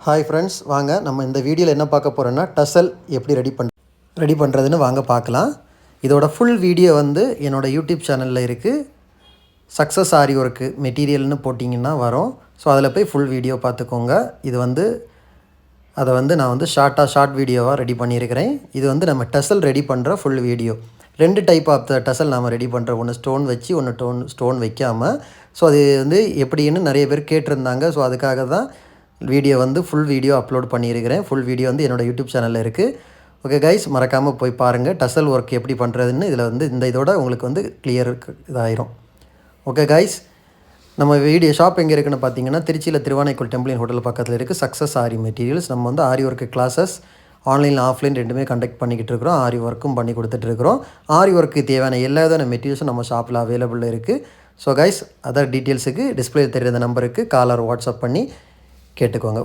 Hi friends, வாங்க நம்ம இந்த வீடியோவில் என்ன பார்க்க போகிறோன்னா டசல் எப்படி ரெடி பண்ணுறதுன்னு வாங்க பார்க்கலாம். இதோட ஃபுல் வீடியோ வந்து என்னோடய யூடியூப் சேனலில் இருக்குது. சக்ஸஸ் ஆரி ஒர்க்கு மெட்டீரியல்னு போட்டிங்கன்னா வரும். ஸோ அதில் போய் ஃபுல் வீடியோ பார்த்துக்கோங்க. இது வந்து அதை வந்து நான் வந்து ஷார்ட் வீடியோவாக ரெடி பண்ணியிருக்கிறேன். இது வந்து நம்ம டசல் ரெடி பண்ணுற ஃபுல் வீடியோ. 2 டைப் ஆஃப் டசல் நம்ம ரெடி பண்ணுறோம். ஒன்று ஸ்டோன் வச்சு, ஒன்று ஸ்டோன் வைக்காமல். ஸோ அது வந்து எப்படின்னு நிறைய பேர் கேட்டிருந்தாங்க. ஸோ அதுக்காக தான் வீடியோ வந்து ஃபுல் வீடியோ அப்லோட் பண்ணியிருக்கிறேன். ஃபுல் வீடியோ வந்து என்னோடய யூடியூப் சேனலில் இருக்குது. ஓகே கைஸ், மறக்காமல் போய் பாருங்கள் டசல் ஒர்க் எப்படி பண்ணுறதுன்னு. இதில் வந்து இதோட உங்களுக்கு வந்து கிளியர் இதாயிரும். ஓகே கைஸ், நம்ம வீடியோ ஷாப் எங்கே இருக்குன்னு பார்த்தீங்கன்னா திருச்சியில் திருவானைக்கோள் டெம்பிள் ஹோட்டல் பக்கத்தில் இருக்குது. சக்ஸஸ் ஆரி மெட்டீரியல்ஸ். நம்ம வந்து ஆரி ஒர்க்கு கிளாஸஸ் ஆன்லைனில் ஆஃப்லைன் ரெண்டுமே கண்டக்ட் பண்ணிக்கிட்டு இருக்கிறோம். ஆரி ஒர்க்கும் பண்ணி கொடுத்துட்ருக்குறோம். ஆரி ஒர்க்கு தேவையான எல்லா விதமான மெட்டீரியல்ஸும் நம்ம ஷாப்பில் அவைலபிள் இருக்குது. ஸோ கைஸ், அதர் டீட்டெயில்ஸுக்கு டிஸ்பிளே தெரியாத நம்பருக்கு கால் ஆர் வாட்ஸ்அப் பண்ணி கேட்டுக்கோங்க.